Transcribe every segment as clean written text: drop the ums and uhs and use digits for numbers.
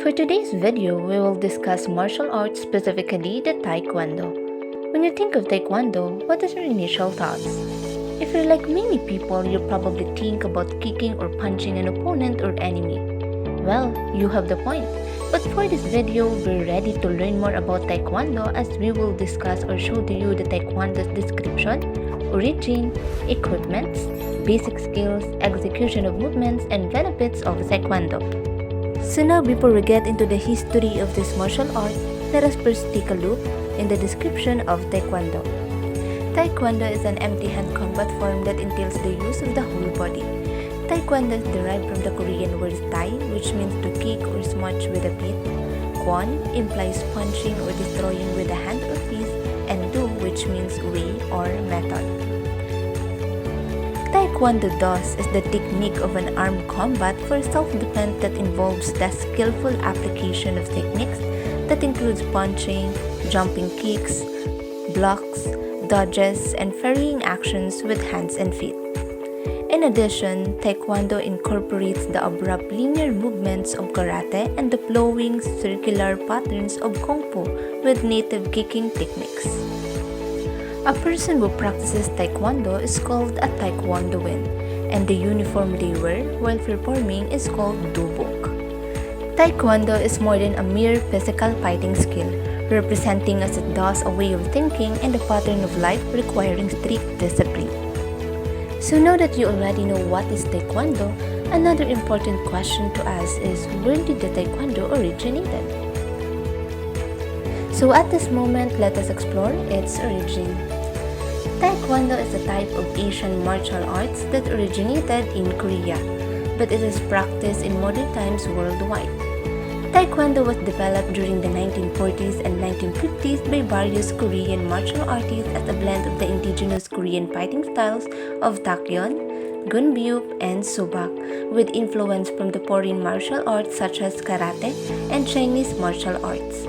For today's video, we will discuss martial arts, specifically the Taekwondo. When you think of Taekwondo, what is your initial thoughts? If you're like many people, you probably think about kicking or punching an opponent or enemy. Well, you have the point. But for this video, we're ready to learn more about Taekwondo as we will discuss or show to you the Taekwondo's description, origin, equipments, basic skills, execution of movements, and benefits of Taekwondo. So now, before we get into the history of this martial art, let us first take a look in the description of Taekwondo. Taekwondo is an empty hand combat form that entails the use of the whole body. Taekwondo is derived from the Korean word tai, which means to kick or smudge with a feet. Kwon implies punching or destroying with a hand or fist, and do, which means way or method. Taekwondo thus is the technique of an armed combat for self-defense that involves the skillful application of techniques that includes punching, jumping kicks, blocks, dodges, and parrying actions with hands and feet. In addition, Taekwondo incorporates the abrupt linear movements of karate and the flowing circular patterns of kung fu with native kicking techniques. A person who practices Taekwondo is called a Taekwondoan, and the uniform they wear while performing is called dobok. Taekwondo is more than a mere physical fighting skill, representing as it does a way of thinking and a pattern of life requiring strict discipline. So now that you already know what is Taekwondo, another important question to ask is, where did the Taekwondo originated? So at this moment, let us explore its origin. Taekwondo is a type of Asian martial arts that originated in Korea, but it is practiced in modern times worldwide. Taekwondo was developed during the 1940s and 1950s by various Korean martial artists as a blend of the indigenous Korean fighting styles of Takyeon, Gunbyuk, and Subak, with influence from the foreign martial arts such as karate and Chinese martial arts.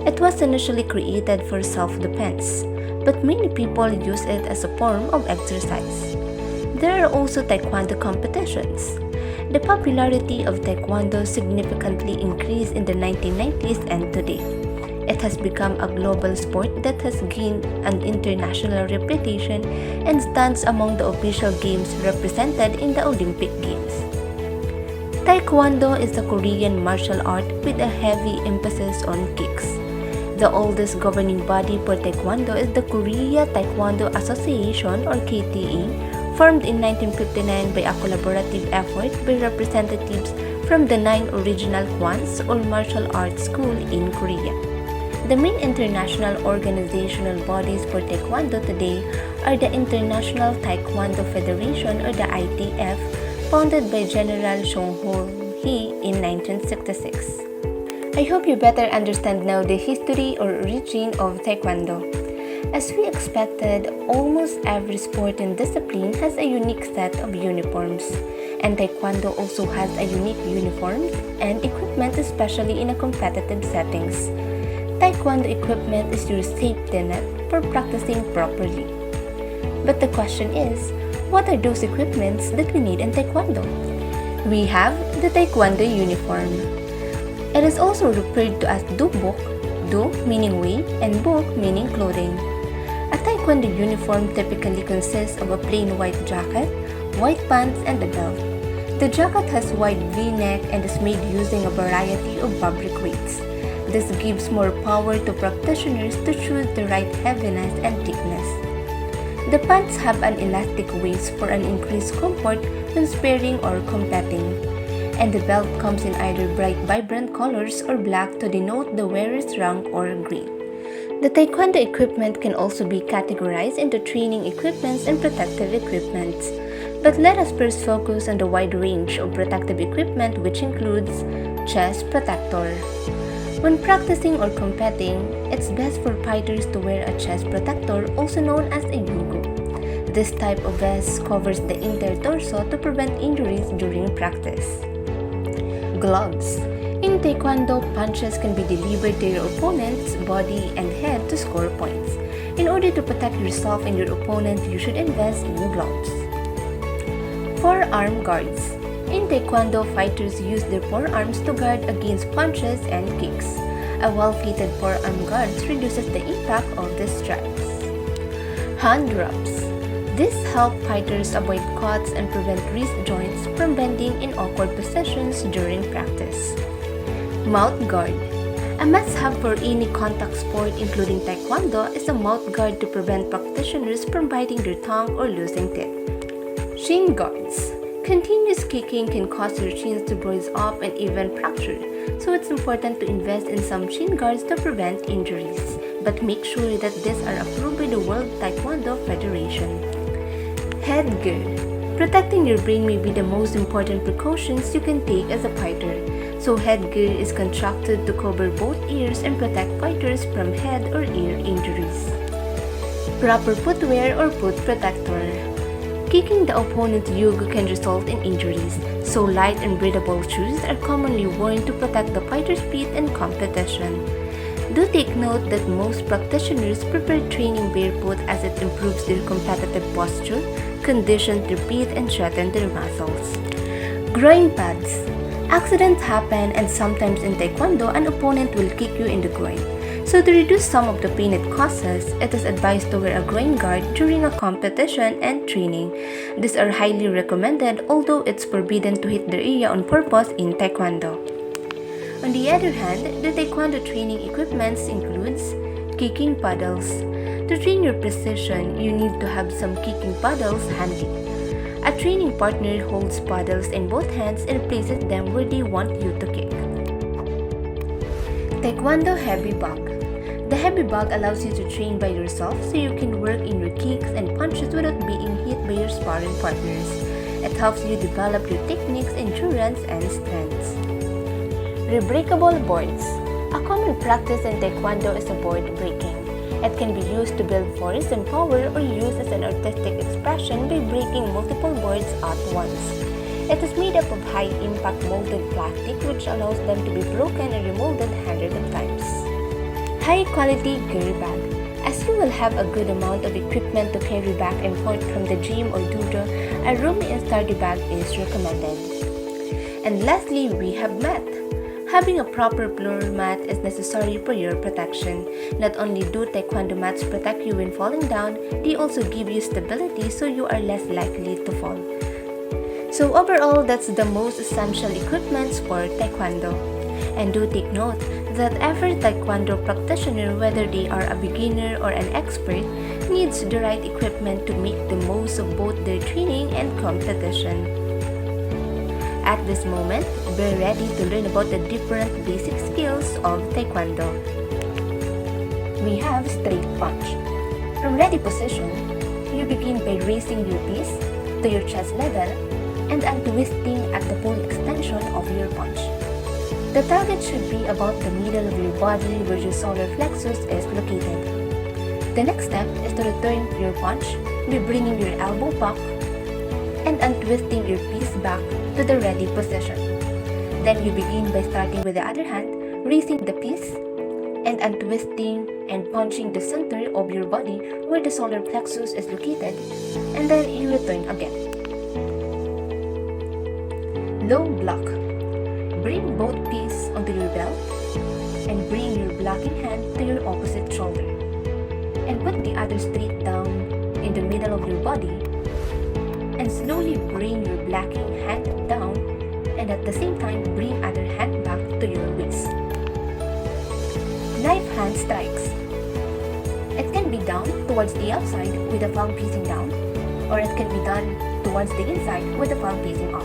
It was initially created for self-defense, but many people use it as a form of exercise. There are also Taekwondo competitions. The popularity of Taekwondo significantly increased in the 1990s and today. It has become a global sport that has gained an international reputation and stands among the official games represented in the Olympic Games. Taekwondo is a Korean martial art with a heavy emphasis on kicks. The oldest governing body for Taekwondo is the Korea Taekwondo Association or KTA, formed in 1959 by a collaborative effort by representatives from the 9 original Kwans or martial arts schools in Korea. The main international organizational bodies for Taekwondo today are the International Taekwondo Federation or the ITF, founded by General Song Ho-hee in 1966. I hope you better understand now the history or origin of Taekwondo. As we expected, almost every sport and discipline has a unique set of uniforms, and Taekwondo also has a unique uniform and equipment, especially in a competitive settings. Taekwondo equipment is your safety net for practicing properly. But the question is, what are those equipments that we need in Taekwondo? We have the Taekwondo uniform. It is also referred to as dobok, do meaning way and bok meaning clothing. A Taekwondo uniform typically consists of a plain white jacket, white pants, and a belt. The jacket has wide V-neck and is made using a variety of fabric weights. This gives more power to practitioners to choose the right heaviness and thickness. The pants have an elastic waist for an increased comfort when sparring or competing. And the belt comes in either bright vibrant colors or black to denote the wearer's rank or grade. The Taekwondo equipment can also be categorized into training equipments and protective equipments. But let us first focus on the wide range of protective equipment, which includes chest protector. When practicing or competing, it's best for fighters to wear a chest protector, also known as a yugo. This type of vest covers the entire torso to prevent injuries during practice. Gloves. In Taekwondo, punches can be delivered to your opponent's body and head to score points. In order to protect yourself and your opponent, you should invest in gloves. Forearm guards. In Taekwondo, fighters use their forearms to guard against punches and kicks. A well-fitted forearm guard reduces the impact of the strikes. Hand drops. This helps fighters avoid cuts and prevent wrist joints from bending in awkward positions during practice. Mouth guard. A must-have for any contact sport including Taekwondo is a mouth guard to prevent practitioners from biting their tongue or losing teeth. Shin guards. Continuous kicking can cause your shins to bruise up and even fracture, so it's important to invest in some shin guards to prevent injuries. But make sure that these are approved by the World Taekwondo Federation. Headgear. Protecting your brain may be the most important precautions you can take as a fighter. So headgear is constructed to cover both ears and protect fighters from head or ear injuries. Proper footwear or foot protector. Kicking the opponent's yugo can result in injuries, so light and breathable shoes are commonly worn to protect the fighter's feet in competition. Do take note that most practitioners prefer training barefoot as it improves their competitive posture, conditions their feet, and strengthens their muscles. Groin pads. Accidents happen, and sometimes in Taekwondo, an opponent will kick you in the groin. So to reduce some of the pain it causes, it is advised to wear a groin guard during a competition and training. These are highly recommended, although it's forbidden to hit the area on purpose in Taekwondo. On the other hand, the Taekwondo training equipment includes kicking paddles. To train your precision, you need to have some kicking paddles handy. A training partner holds paddles in both hands and places them where they want you to kick. Taekwondo heavy bag. The heavy bag allows you to train by yourself so you can work in your kicks and punches without being hit by your sparring partners. It helps you develop your techniques, endurance, and strengths. Rebreakable boards. A common practice in Taekwondo is a board breaking. It can be used to build force and power or used as an artistic expression by breaking multiple boards at once. It is made up of high-impact molded plastic which allows them to be broken and remolded hundreds of times. High-quality gear bag. As you will have a good amount of equipment to carry back and forth from the gym or dojo, a roomy and sturdy bag is recommended. And lastly, we have mat. Having a proper floor mat is necessary for your protection. Not only do Taekwondo mats protect you when falling down, they also give you stability so you are less likely to fall. So overall, that's the most essential equipment for Taekwondo. And do take note that every Taekwondo practitioner, whether they are a beginner or an expert, needs the right equipment to make the most of both their training and competition. At this moment, we're ready to learn about the different basic skills of Taekwondo. We have straight punch. From ready position, you begin by raising your piece to your chest level and untwisting at the full extension of your punch. The target should be about the middle of your body where your solar plexus is located. The next step is to return your punch by bringing your elbow back and untwisting your piece back to the ready position. Then you begin by starting with the other hand, raising the piece and untwisting and punching the center of your body where the solar plexus is located, and then you return again. Low block. Bring both pieces onto your belt and bring your blocking hand to your opposite shoulder. And put the other straight down in the middle of your body and slowly bring your blocking hand down and at the same time bring other hand back to your waist. Knife hand strikes. It can be down towards the outside with the palm facing down, or it can be done towards the inside with the palm facing up.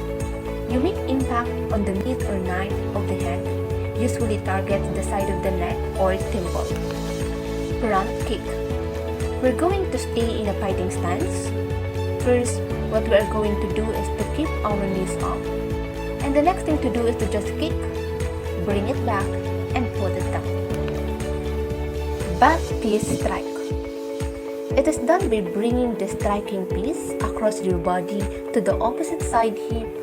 You make impact on the meat or knife of the hand, usually targets the side of the neck or temple. Front kick. We're going to stay in a fighting stance. First, what we are going to do is to keep our knees up. And the next thing to do is to just kick, bring it back, and put it down. Back piece strike. It is done by bringing the striking piece across your body to the opposite side hip.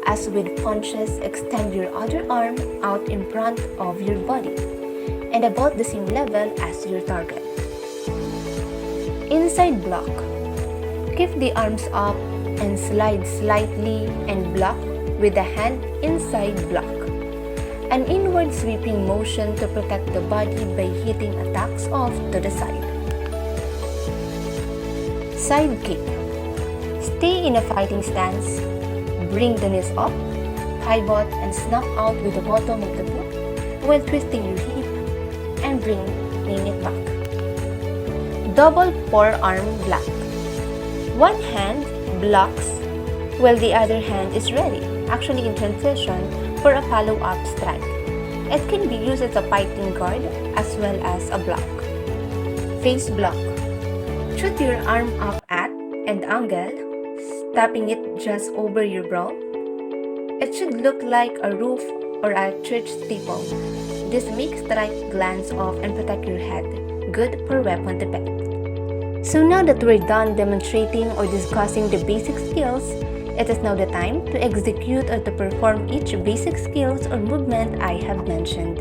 As with punches, extend your other arm out in front of your body and about the same level as your target. Inside block. Keep the arms up and slide slightly and block with the hand inside block. An inward sweeping motion to protect the body by hitting attacks off to the side. Side kick. Stay in a fighting stance. Bring the knees up, pivot and snap out with the bottom of the boot while twisting your hip and bringing it back. Double forearm block. One hand blocks while the other hand is ready, actually in transition for a follow-up strike. It can be used as a fighting guard as well as a block. Face block. Shoot your arm up at and angle, tapping it just over your brow. It should look like a roof or a church steeple. This makes strike glance off and protect your head. Good for weapon defense. So now that we're done demonstrating or discussing the basic skills, it is now the time to execute or to perform each basic skills or movement I have mentioned.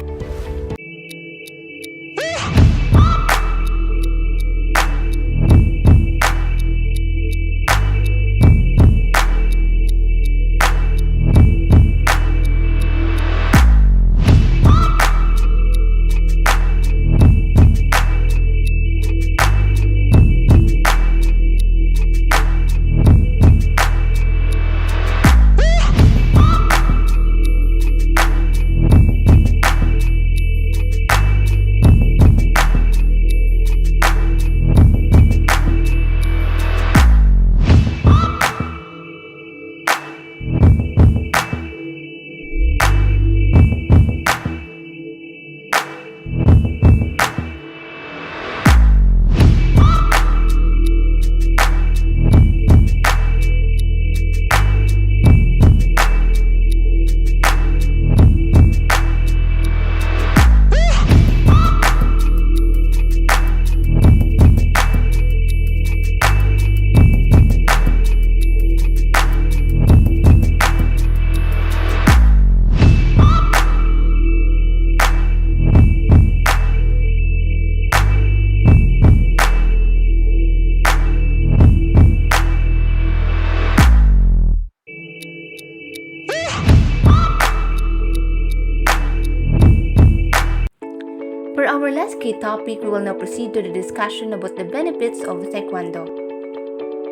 For our last key topic, we will now proceed to the discussion about the benefits of Taekwondo.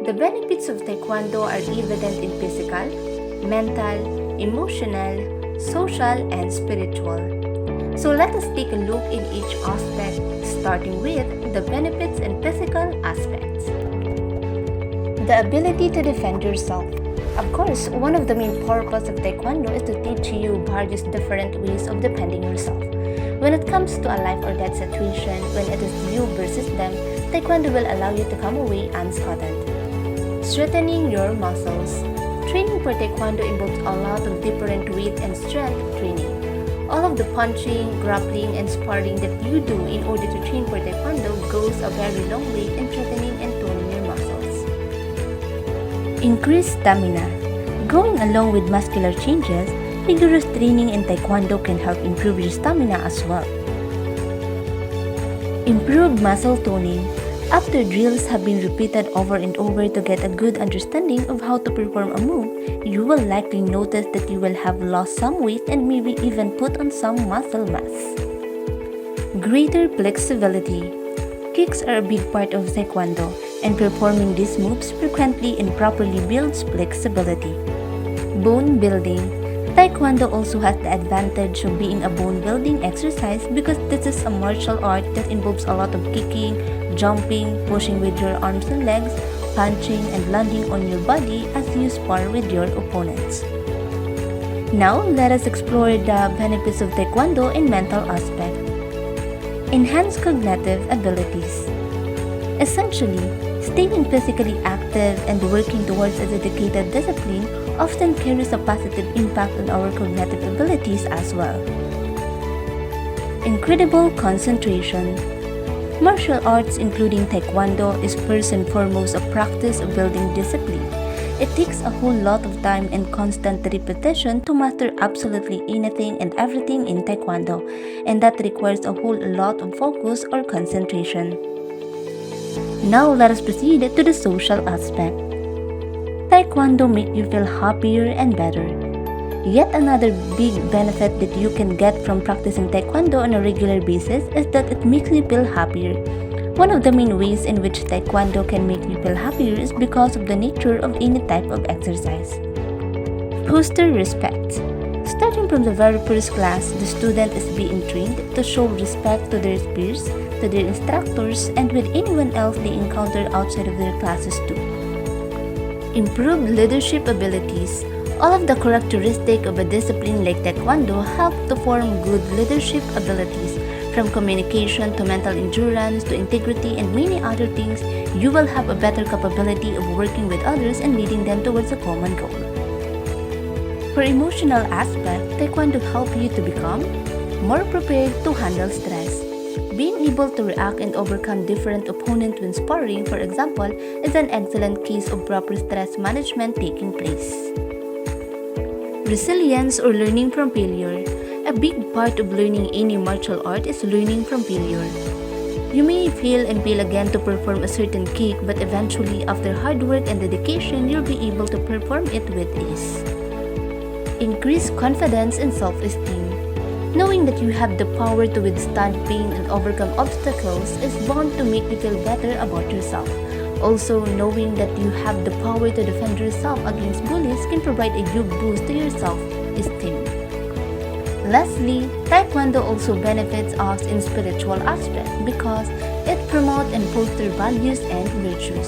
The benefits of Taekwondo are evident in physical, mental, emotional, social, and spiritual. So let us take a look in each aspect, starting with the benefits and physical aspects. The ability to defend yourself. Of course, one of the main purposes of Taekwondo is to teach you various different ways of defending yourself. When it comes to a life or death situation, when it is you versus them, Taekwondo will allow you to come away unscathed. Strengthening your muscles. Training for Taekwondo involves a lot of different weight and strength training. All of the punching, grappling, and sparring that you do in order to train for Taekwondo goes a very long way in strengthening and toning your muscles. Increased stamina. Going along with muscular changes, rigorous training in Taekwondo can help improve your stamina as well. Improved muscle toning. After drills have been repeated over and over to get a good understanding of how to perform a move, you will likely notice that you will have lost some weight and maybe even put on some muscle mass. Greater flexibility. Kicks are a big part of Taekwondo, and performing these moves frequently and properly builds flexibility. Bone building. Taekwondo also has the advantage of being a bone building exercise because this is a martial art that involves a lot of kicking, jumping, pushing with your arms and legs, punching, and landing on your body as you spar with your opponents. Now, let us explore the benefits of Taekwondo in mental aspect. Enhance cognitive abilities. Essentially, staying physically active and working towards a dedicated discipline often carries a positive impact on our cognitive abilities as well. Incredible concentration. Martial arts, including Taekwondo, is first and foremost a practice of building discipline. It takes a whole lot of time and constant repetition to master absolutely anything and everything in Taekwondo, and that requires a whole lot of focus or concentration. Now let us proceed to the social aspect. Taekwondo makes you feel happier and better. Yet another big benefit that you can get from practicing Taekwondo on a regular basis is that it makes you feel happier. One of the main ways in which Taekwondo can make you feel happier is because of the nature of any type of exercise. Foster respect. Starting from the very first class, the student is being trained to show respect to their peers, to their instructors, and with anyone else they encounter outside of their classes too. Improved leadership abilities. All of the characteristics of a discipline like Taekwondo help to form good leadership abilities. From communication to mental endurance to integrity and many other things, you will have a better capability of working with others and leading them towards a common goal. For emotional aspect, Taekwondo helps you to become more prepared to handle stress. Being able to react and overcome different opponents when sparring, for example, is an excellent case of proper stress management taking place. Resilience or learning from failure. A big part of learning any martial art is learning from failure. You may fail and fail again to perform a certain kick, but eventually, after hard work and dedication, you'll be able to perform it with ease. Increase confidence and self-esteem. Knowing that you have the power to withstand pain and overcome obstacles is bound to make you feel better about yourself. Also, knowing that you have the power to defend yourself against bullies can provide a huge boost to your self-esteem. Lastly, Taekwondo also benefits us in spiritual aspect because it promotes and fosters values and virtues.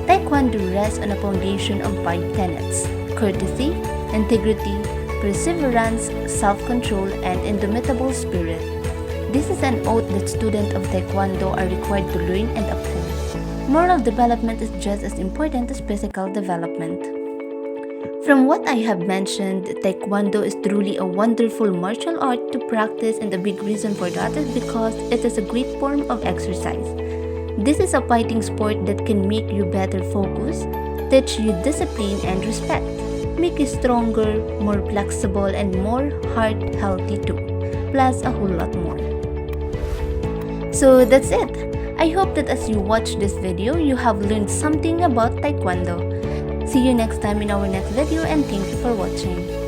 Taekwondo rests on a foundation of 5 tenets: courtesy, integrity, perseverance, self-control, and indomitable spirit. This is an oath that students of Taekwondo are required to learn and uphold. Moral development is just as important as physical development. From what I have mentioned, Taekwondo is truly a wonderful martial art to practice, and the big reason for that is because it is a great form of exercise. This is a fighting sport that can make you better focus, teach you discipline and respect, make you stronger, more flexible, and more heart healthy too, plus a whole lot more. So that's it. I hope that as you watch this video, you have learned something about Taekwondo. See you next time in our next video, and thank you for watching.